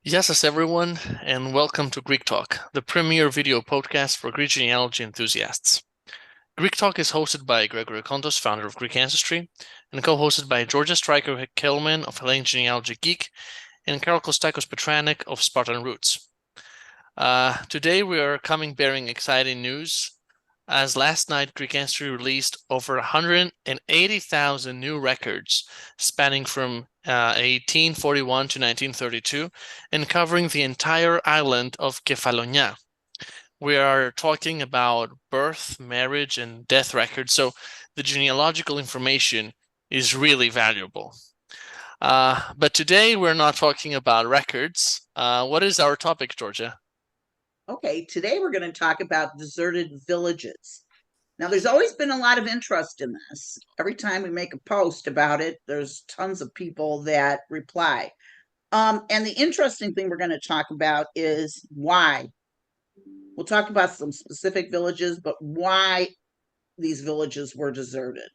Yes, everyone, and welcome to Greek Talk, the premier video podcast for Greek genealogy enthusiasts. Greek Talk is hosted by Gregory Kontos, founder of Greek Ancestry, and co-hosted by Georgia Stryker-Kelman of Hellenic Genealogy Geek and Carol Kostakos-Petranek of Spartan Roots. Today we are coming bearing exciting news, as last night Greek Ancestry released over 180,000 new records spanning from 1841 to 1932 and covering the entire island of Kefalonia. We are talking about birth, marriage, and death records, so the genealogical information is really valuable. But today we're not talking about records. What is our topic, Georgia? Okay, today we're going to talk about deserted villages. Now, there's always been a lot of interest in this. Every time we make a post about it, there's tons of people that reply. And the interesting thing we're going to talk about is why. We'll talk about some specific villages, but why these villages were deserted.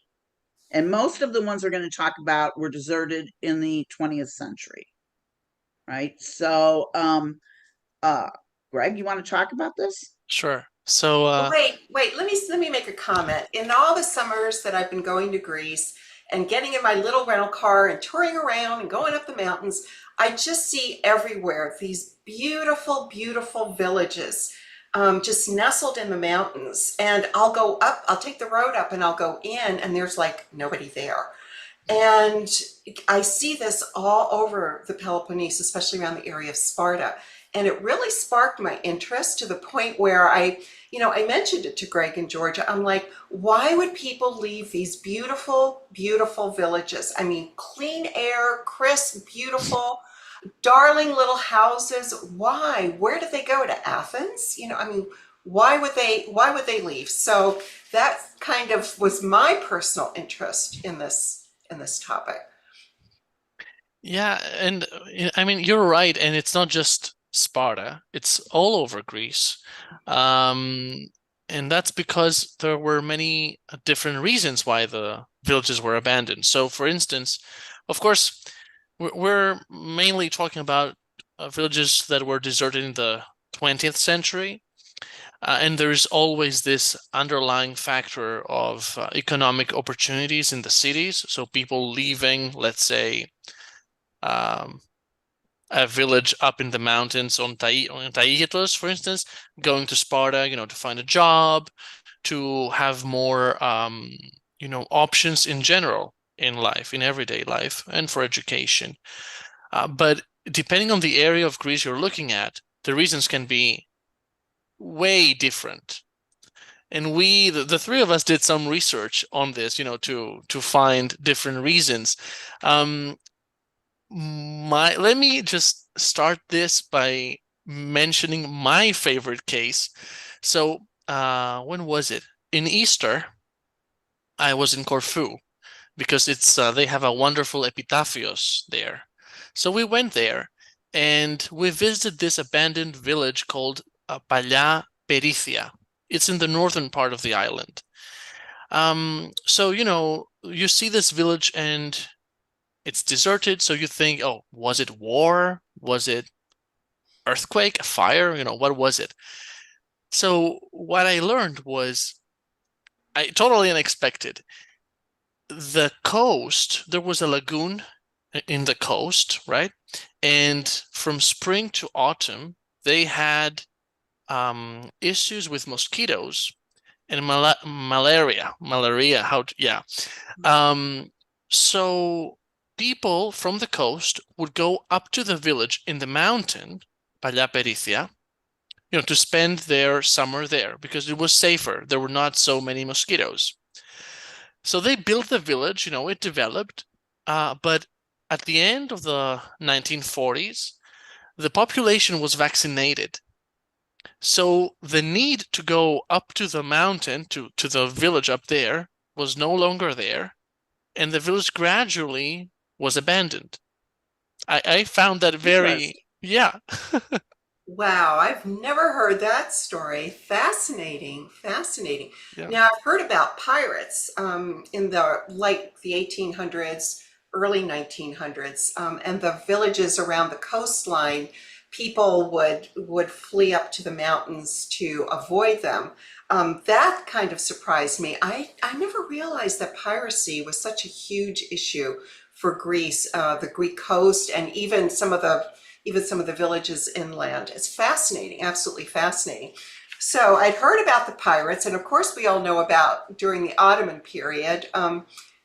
And most of the ones we're going to talk about were deserted in the 20th century, right? So, Greg, you want to talk about this? Sure. So, Well, wait. Let me make a comment. In all the summers that I've been going to Greece and getting in my little rental car and touring around and going up the mountains, I just see everywhere these beautiful, beautiful villages, just nestled in the mountains. And I'll go up, I'll take the road up and I'll go in, and there's like nobody there. And I see this all over the Peloponnese, especially around the area of Sparta. And it really sparked my interest to the point where I mentioned it to Greg and Georgia. I'm like, why would people leave these beautiful, beautiful villages? I mean, clean air, crisp, beautiful, darling little houses. Why? Where did they go? To Athens? Why would they leave? So that kind of was my personal interest in this topic. yeah, and I mean, you're right, and it's not just Sparta, it's all over Greece. Um, and that's because there were many different reasons why the villages were abandoned. So, for instance, of course, we're mainly talking about villages that were deserted in the 20th century. And there's always this underlying factor of economic opportunities in the cities. So people leaving, let's say, um, a village up in the mountains on Taigetos, for instance, going to Sparta, to find a job, to have more, options in general in life, in everyday life, and for education. But depending on the area of Greece you're looking at, the reasons can be way different. And the three of us did some research on this, to find different reasons. Let me just start this by mentioning my favorite case. So, when was it? In Easter, I was in Corfu because it's they have a wonderful epitaphios there. So we went there and we visited this abandoned village called Παλιά Περίθια. It's in the northern part of the island. So, you see this village and it's deserted. So you think, oh, was it war? Was it earthquake, a fire? What was it? So what I learned was totally unexpected. The coast, there was a lagoon in the coast, right? And from spring to autumn, they had issues with mosquitoes and malaria. Yeah. So people from the coast would go up to the village in the mountain, Παλιά Περίθια, to spend their summer there because it was safer. There were not so many mosquitoes. So they built the village, it developed, but at the end of the 1940s, the population was vaccinated. So the need to go up to the mountain, to the village up there, was no longer there, and the village gradually was abandoned. I found that Interesting. yeah. Wow, I've never heard that story. Fascinating, fascinating. Yeah. Now, I've heard about pirates in the 1800s, early 1900s, and the villages around the coastline people would flee up to the mountains to avoid them. That kind of surprised me. I never realized that piracy was such a huge issue for Greece, the Greek coast, and even some of the villages inland. It's fascinating, absolutely fascinating. So I'd heard about the pirates, and of course we all know about during the Ottoman period.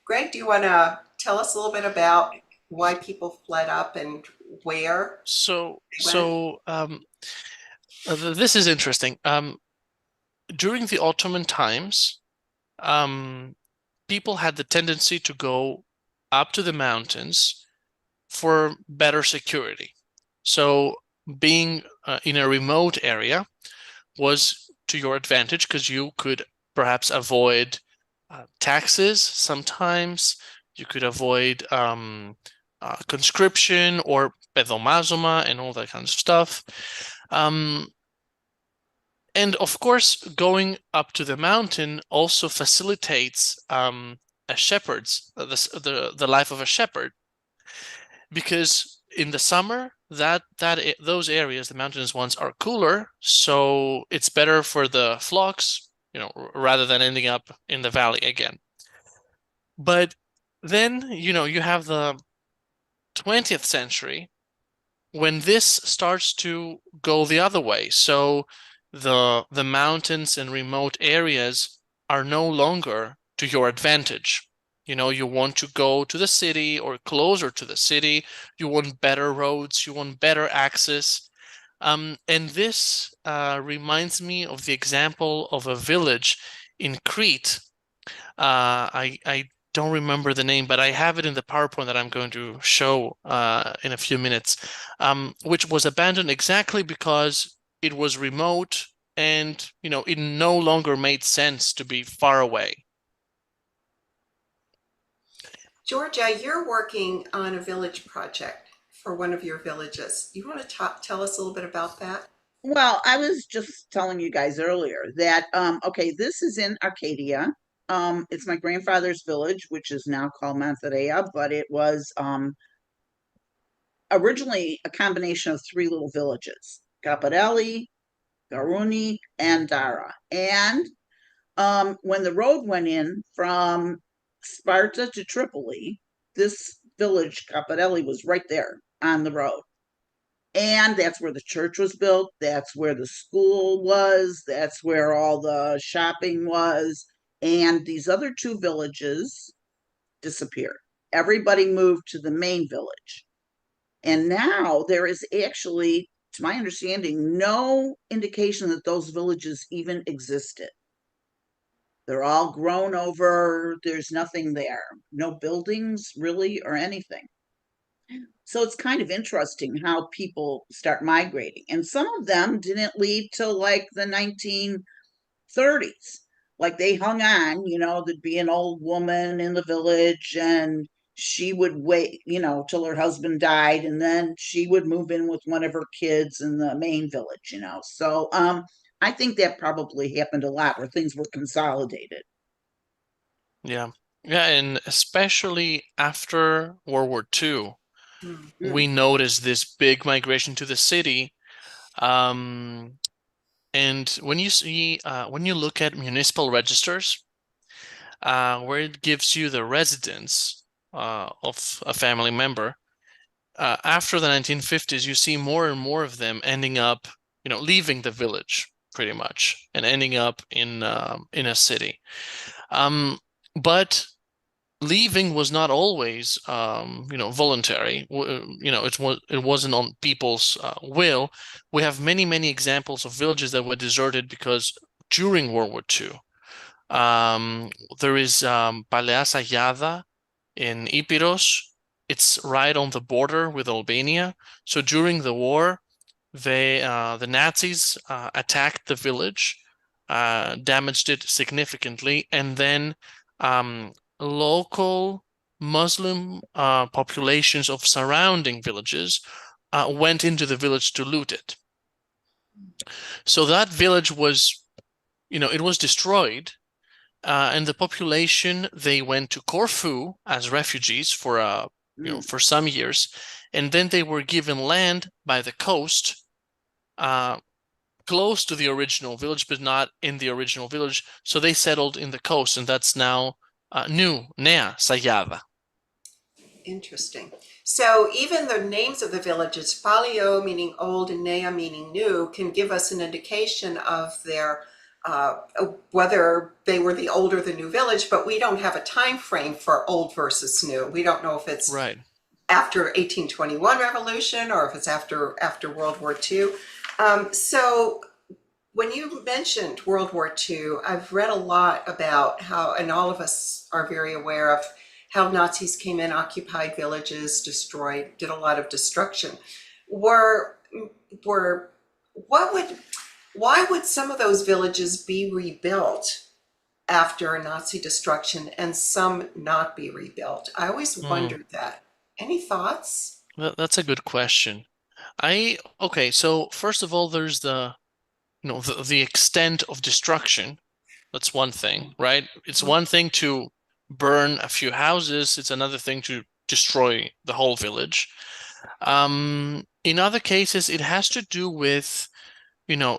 Greg, do you want to tell us a little bit about why people fled up and where So, they went? so this is interesting. During the Ottoman times, um, people had the tendency to go up to the mountains for better security. So, being in a remote area was to your advantage because you could perhaps avoid taxes sometimes. You could avoid conscription or pedomazoma and all that kind of stuff. Um, and of course, going up to the mountain also facilitates a shepherd's the life of a shepherd, because in the summer those areas, the mountainous ones, are cooler, so it's better for the flocks, rather than ending up in the valley again. But then, you have the 20th century when this starts to go the other way. So the mountains and remote areas are no longer to your advantage. You want to go to the city or closer to the city. You want better roads. You want better access. And this reminds me of the example of a village in Crete. I don't remember the name, but I have it in the PowerPoint that I'm going to show in a few minutes, which was abandoned exactly because it was remote and it no longer made sense to be far away. Georgia, you're working on a village project for one of your villages. You want to tell us a little bit about that? Well, I was just telling you guys earlier that okay, this is in Arcadia. It's my grandfather's village, which is now called Mantherea, but it was originally a combination of three little villages: Caparelli, Garuni, and Dara. And when the road went in from Sparta to Tripoli, this village, Caparelli, was right there on the road. And that's where the church was built. That's where the school was. That's where all the shopping was. And these other two villages disappeared. Everybody moved to the main village. And now there is actually, to my understanding, no indication that those villages even existed. They're all grown over. There's nothing there, no buildings really or anything. So it's kind of interesting how people start migrating. And some of them didn't leave till like the 1930s. Like they hung on, there'd be an old woman in the village and she would wait, till her husband died, and then she would move in with one of her kids in the main village. So I think that probably happened a lot where things were consolidated. Yeah. Yeah, and especially after World War II, Mm. we noticed this big migration to the city. Um, and when you look at municipal registers, where it gives you the residence of a family member, after the 1950s, you see more and more of them ending up, leaving the village pretty much and ending up in a city. But leaving was not always, voluntary. It wasn't on people's will. We have many, many examples of villages that were deserted because during World War II. There is Palea Sayada in Ipiros. It's right on the border with Albania. So during the war, the Nazis attacked the village, damaged it significantly, and then local Muslim populations of surrounding villages went into the village to loot it. So that village was, it was destroyed, and the population, they went to Corfu as refugees for Mm. for some years, and then they were given land by the coast, close to the original village, but not in the original village. So they settled in the coast, and that's now Nea Sayada. Interesting. So even the names of the villages, Palio meaning old and Nea meaning new, can give us an indication of their uh, whether they were the old or the new village, but we don't have a time frame for old versus new. We don't know if it's Right. after 1821 revolution or if it's after World War II. So when you mentioned World War II, I've read a lot about how, and all of us are very aware of how Nazis came in, occupied villages, destroyed, did a lot of destruction. Were were what would why would some of those villages be rebuilt after Nazi destruction and some not be rebuilt? I always Mm, wondered that. Any thoughts? that's a good question. Okay, so first of all, there's the extent of destruction. That's one thing, right? It's one thing to burn a few houses, it's another thing to destroy the whole village. In other cases, it has to do with,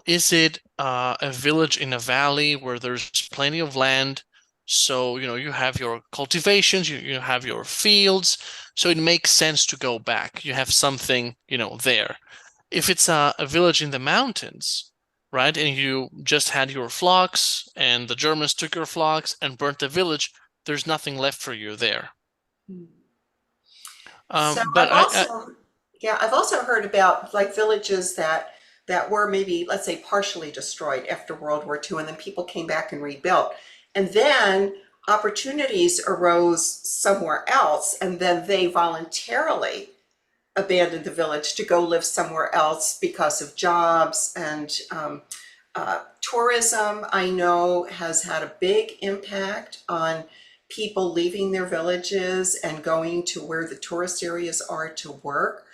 is it a village in a valley where there's plenty of land? So, you have your cultivations, you have your fields, so it makes sense to go back. You have something, there. If it's a village in the mountains, right, and you just had your flocks and the Germans took your flocks and burnt the village, there's nothing left for you there. So But I've also heard about like villages that were maybe, let's say, partially destroyed after World War II, and then people came back and rebuilt. And then opportunities arose somewhere else, and then they voluntarily abandoned the village to go live somewhere else because of jobs and tourism. I know has had a big impact on people leaving their villages and going to where the tourist areas are to work.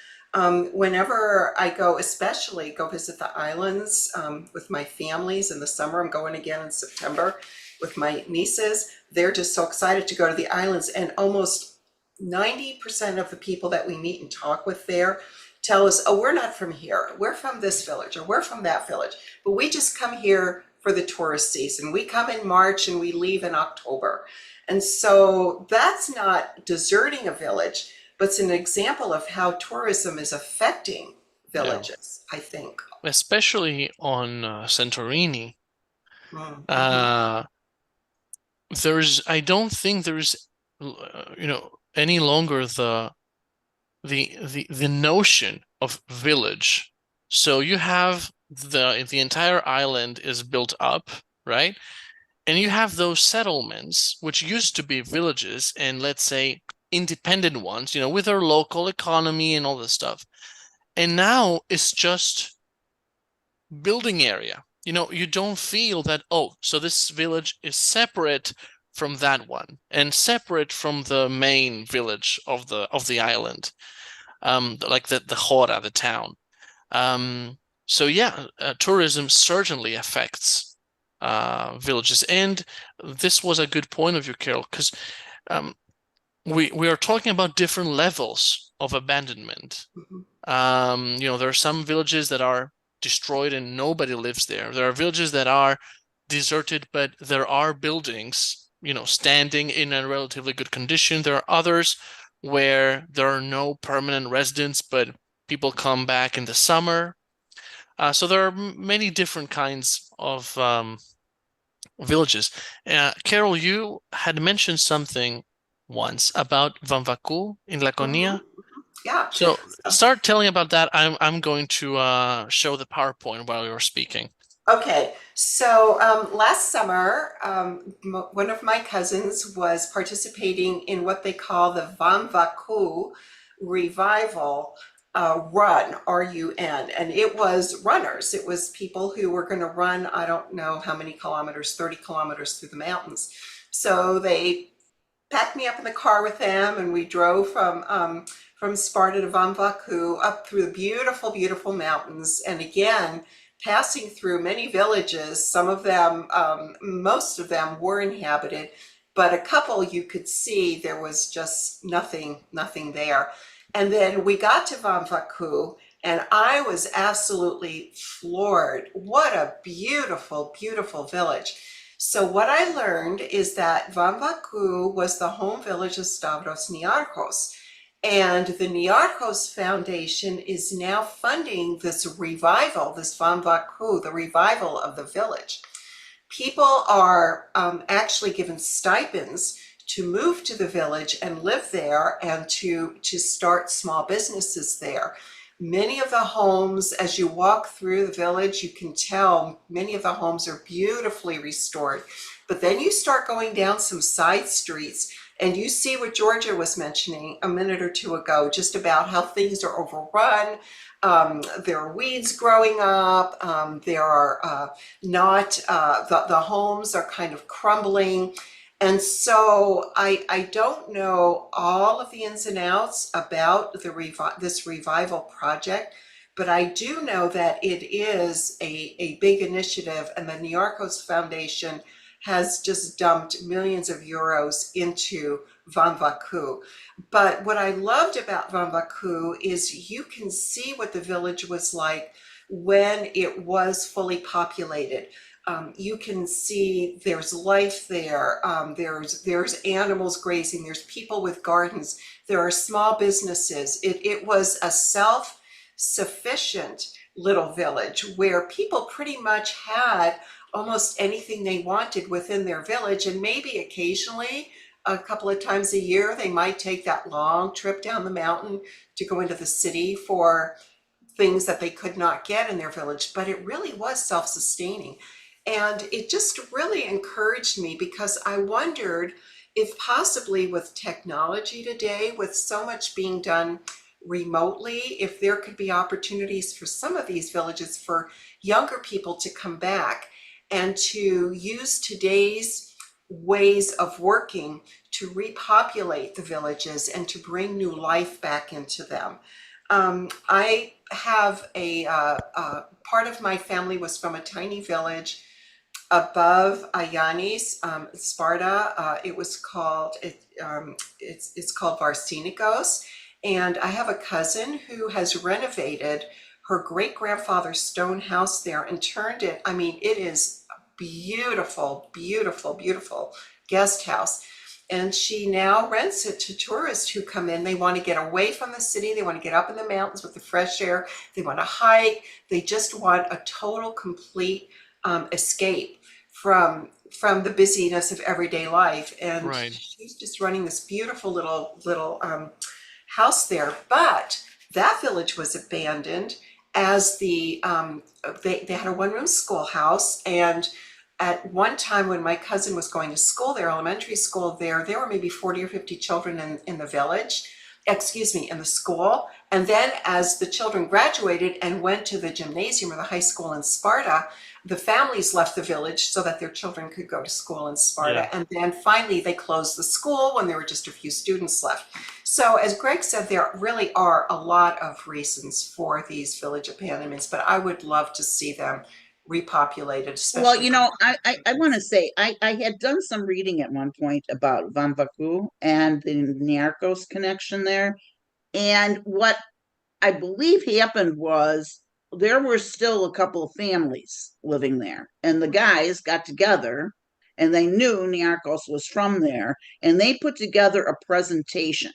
Whenever I go, especially go visit the islands with my families in the summer, I'm going again in September with my nieces. They're just so excited to go to the islands, and almost 90% of the people that we meet and talk with there tell us, oh, we're not from here. We're from this village or we're from that village, but we just come here for the tourist season. We come in March and we leave in October. And so that's not deserting a village, but it's an example of how tourism is affecting yeah, villages, I think. especially on Santorini, Mm-hmm. uh, I don't think there's, any longer the notion of village. So you have the entire island is built up, right? And you have those settlements, which used to be villages and let's say independent ones, with their local economy and all this stuff. And now it's just building area. You don't feel that, oh, so this village is separate from that one and separate from the main village of the island, like the Hora, the town. So yeah, tourism certainly affects villages, and this was a good point of view, Carol, because um, we are talking about different levels of abandonment. Mm-hmm. There are some villages that are destroyed and nobody lives there. There are villages that are deserted, but there are buildings, standing in a relatively good condition. There are others where there are no permanent residents, but people come back in the summer. So there are many different kinds of villages. Carol, you had mentioned something once about Vamvakou in Mm-hmm. Laconia. Yeah. So start telling about that. I'm going to show the PowerPoint while you're speaking. Okay, so last summer, one of my cousins was participating in what they call the Vamvakou Revival Run, R-U-N, and it was runners. It was people who were going to run, I don't know how many kilometers, 30 kilometers through the mountains. So they packed me up in the car with them, and we drove from Sparta to Vamvakou up through the beautiful, beautiful mountains. And again, passing through many villages. Some of them, most of them were inhabited, but a couple you could see there was just nothing there. And then we got to Vamvakou, and I was absolutely floored. What a beautiful, beautiful village. So what I learned is that Vamvakou was the home village of Stavros Niarchos. And the Niarchos Foundation is now funding this revival, this Vamvakou, the revival of the village. People are actually given stipends to move to the village and live there and to start small businesses there. Many of the homes, as you walk through the village, you can tell many of the homes are beautifully restored. But then you start going down some side streets and you see what Georgia was mentioning a minute or two ago, just about how things are overrun. There are weeds growing up. There are not, the homes are kind of crumbling. And so I don't know all of the ins and outs about this revival project, but I do know that it is a big initiative, and the Niarchos Foundation has just dumped millions of euros into Vamvakou. But what I loved about Vamvakou is you can see what the village was like when it was fully populated. You can see there's life there. There's animals grazing. There's people with gardens. There are small businesses. It was a self-sufficient little village where people pretty much had almost anything they wanted within their village, and maybe occasionally a couple of times a year they might take that long trip down the mountain to go into the city for things that they could not get in their village, but it really was self-sustaining. And it just really encouraged me because I wondered if possibly with technology today, with so much being done remotely, if there could be opportunities for some of these villages for younger people to come back and to use today's ways of working to repopulate the villages and to bring new life back into them. I have part of my family was from a tiny village above Ayanis, Sparta. It was called, it's called Varsinikos. And I have a cousin who has renovated her great grandfather's stone house there and turned it, I mean, it is a beautiful, beautiful, beautiful guest house. And she now rents it to tourists who come in. They want to get away from the city. They want to get up in the mountains with the fresh air. They want to hike. They just want a total, complete escape from the busyness of everyday life. And Right. she's just running this beautiful little house there. But that village was abandoned as they had a one-room schoolhouse, and at one time when my cousin was going to school there, elementary school there were maybe 40 or 50 children in the village, excuse me, in the school. And then as the children graduated and went to the gymnasium or the high school in Sparta, the families left the village so that their children could go to school in Yeah. Sparta. And then finally they closed the school when there were just a few students left. So as Greg said, there really are a lot of reasons for these village abandonments, but I would love to see them repopulated, Well, especially. I want to say I had done some reading at one point about Vamvakou and the Niarchos connection there. And what I believe happened was there were still a couple of families living there, and the guys got together and they knew Niarchos was from there, and they put together a presentation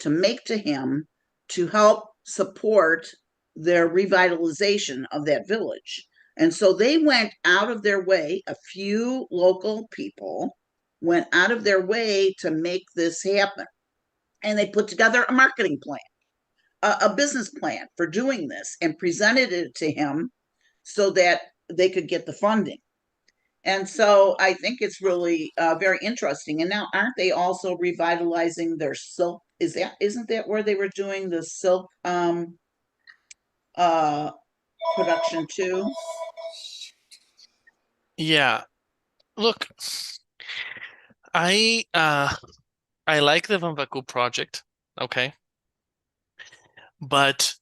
to make to him to help support their revitalization of that village. And so they went out of their way, a few local people went out of their way to make this happen. And they put together a marketing plan, a business plan for doing this, and presented it to him so that they could get the funding. And so I think it's really very interesting. And now, aren't they also revitalizing their silk? Isn't that where they were doing the silk uh, production too? Yeah. Look, I uh I like the Vamvakou project, okay? But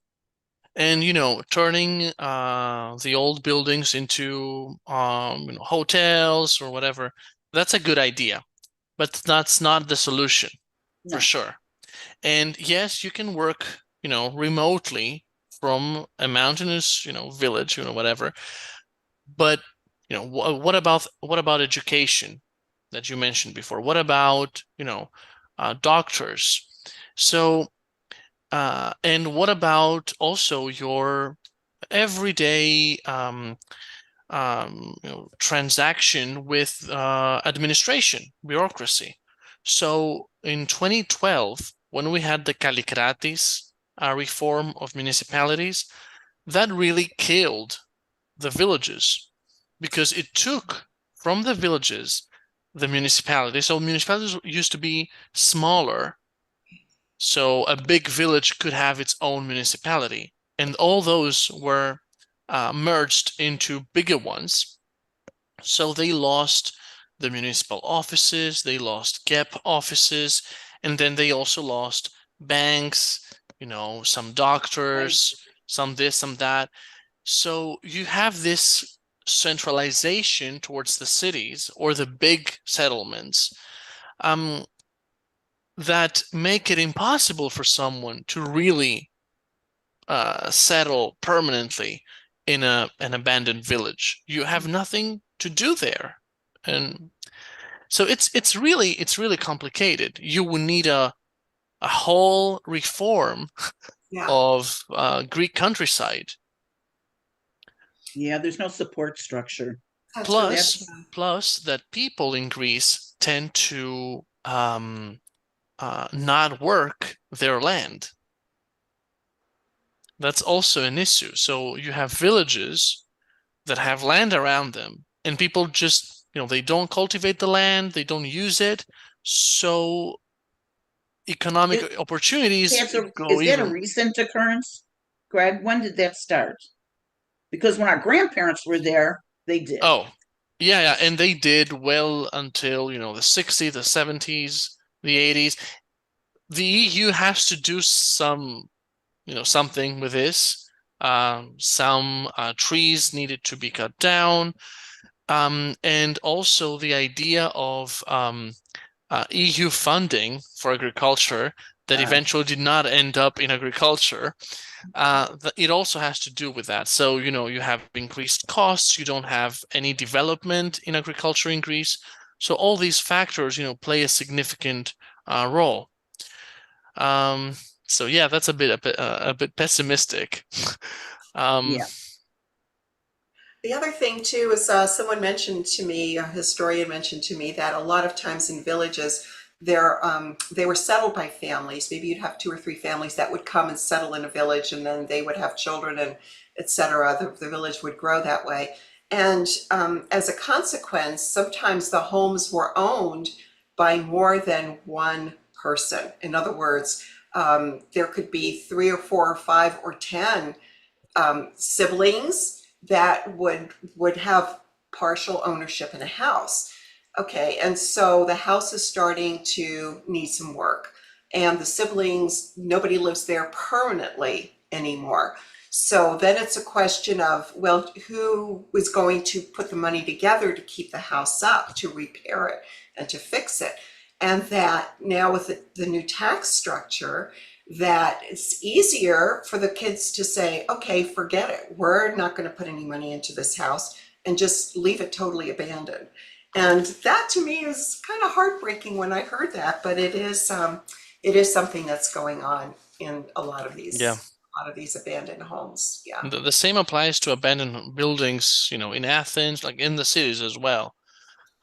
and turning the old buildings into hotels or whatever, that's a good idea. But that's not the solution for No. sure. And yes, you can work, remotely from a mountainous, village, whatever. But, what about education that you mentioned before? What about, doctors? So, and what about also your everyday transaction with administration, bureaucracy. So in 2012, when we had the Kallikratis reform of municipalities, that really killed the villages because it took from the villages the municipalities. So municipalities used to be smaller, so a big village could have its own municipality, and all those were merged into bigger ones. So they lost the municipal offices, they lost GEP offices, and then they also lost banks, some Right. doctors, some this, some that. So you have this centralization towards the cities or the big settlements, um, that make it impossible for someone to really settle permanently in an abandoned village. You have nothing to do there, and so it's really complicated. You will need a whole reform Yeah, of Greek countryside. Yeah, there's no support structure. that's really Plus, That's sad. plus that people in Greece tend to not work their land. That's also an issue. So you have villages that have land around them, and people just, they don't cultivate the land, they don't use it. So economic it, opportunities that's a go is that a even. recent occurrence, Greg? When did that start? Because when our grandparents were there, they did. Oh, yeah, yeah. And they did well until, the 60s, the 70s, the 80s. The EU has to do something with this. Some trees needed to be cut down. And also the idea of EU funding for agriculture that Uh, eventually did not end up in agriculture. It also has to do with that. So, you have increased costs, you don't have any development in agriculture in Greece. So all these factors, play a significant role. Um, so yeah, that's a bit pessimistic. Um, yeah, The other thing too is someone mentioned to me, a historian mentioned to me that a lot of times in villages, they were settled by families. Maybe you'd have two or three families that would come and settle in a village, and then they would have children and etc. The village would grow that way. And as a consequence, sometimes the homes were owned by more than one person. In other words, there could be three or four or five or 10 siblings that would have partial ownership in a house. Okay, and so the house is starting to need some work, and the siblings, nobody lives there permanently anymore. So then it's a question of, well, who is going to put the money together to keep the house up, to repair it, and to fix it? And that now with the new tax structure, that it's easier for the kids to say, okay, forget it. We're not going to put any money into this house and just leave it totally abandoned. And that to me is kind of heartbreaking when I heard that, but it is something that's going on in yeah. a lot of these abandoned homes. Yeah. The same applies to abandoned buildings, in Athens, like in the cities as well.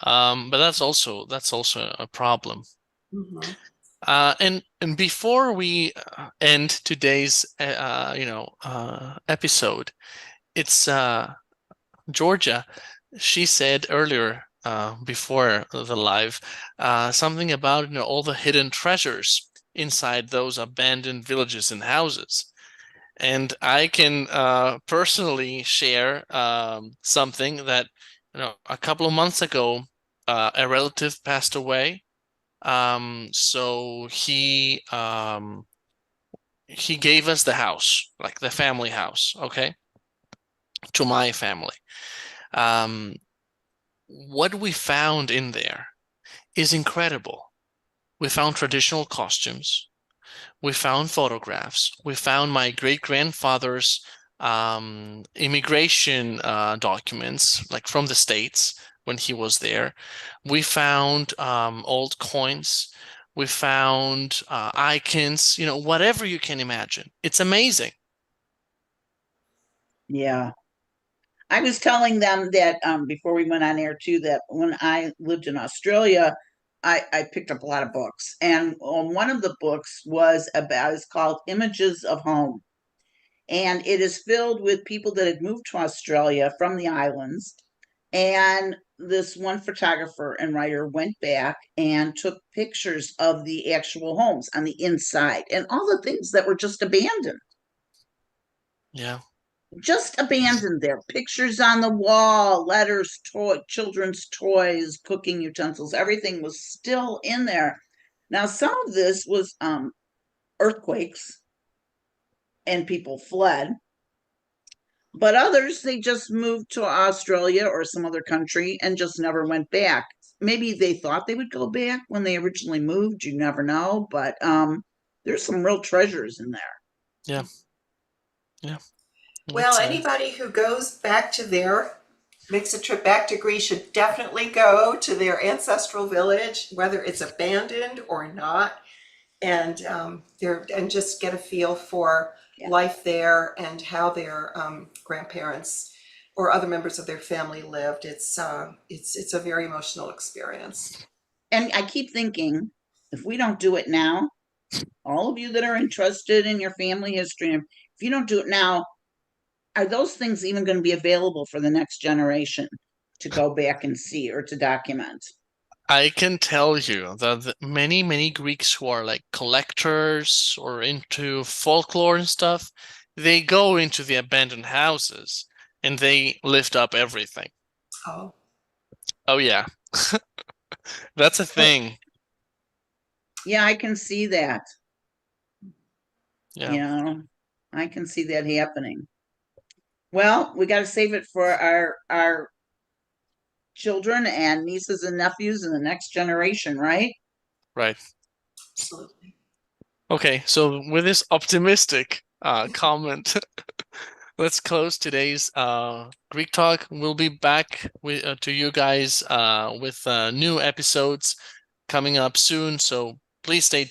But that's also a problem. Mhm. And before we end today's episode, it's Georgia. She said earlier before the live something about all the hidden treasures inside those abandoned villages and houses. And I can personally share something that a couple of months ago a relative passed away. So he gave us the house, like the family house, okay, to my family. Um, what we found in there is incredible. We found traditional costumes. We found photographs. We found my great-grandfather's immigration documents, like from the States when he was there. We found old coins. We found icons, whatever you can imagine. It's amazing. Yeah. I was telling them that before we went on air too, that when I lived in Australia, I picked up a lot of books. And one of the books is called Images of Home. And it is filled with people that had moved to Australia from the islands. And this one photographer and writer went back and took pictures of the actual homes on the inside and all the things that were just abandoned, Yeah. just abandoned there. Pictures on the wall, letters, children's toys, cooking utensils, everything was still in there. Now, some of this was earthquakes and people fled, but others, they just moved to Australia or some other country and just never went back. Maybe they thought they would go back when they originally moved. You never know, but there's some real treasures in there. Yeah. Yeah. Well, It's anybody who goes back to makes a trip back to Greece should definitely go to their ancestral village, whether it's abandoned or not, and and just get a feel for Yeah. life there and how their grandparents or other members of their family lived. It's a very emotional experience. And I keep thinking, if we don't do it now, all of you that are interested in your family history, if you don't do it now, are those things even going to be available for the next generation to go back and see or to document? I can tell you that many, many Greeks who are like collectors or into folklore and stuff, they go into the abandoned houses and they lift up everything. Oh, Oh yeah, that's a Well, thing. yeah, I can see that. Yeah, You know, I can see that happening. Well, we got to save it for our children and nieces and nephews in the next generation, right? right. absolutely. Okay, so with this optimistic comment, let's close today's Greek talk. We'll be back to you guys with new episodes coming up soon, so please stay tuned.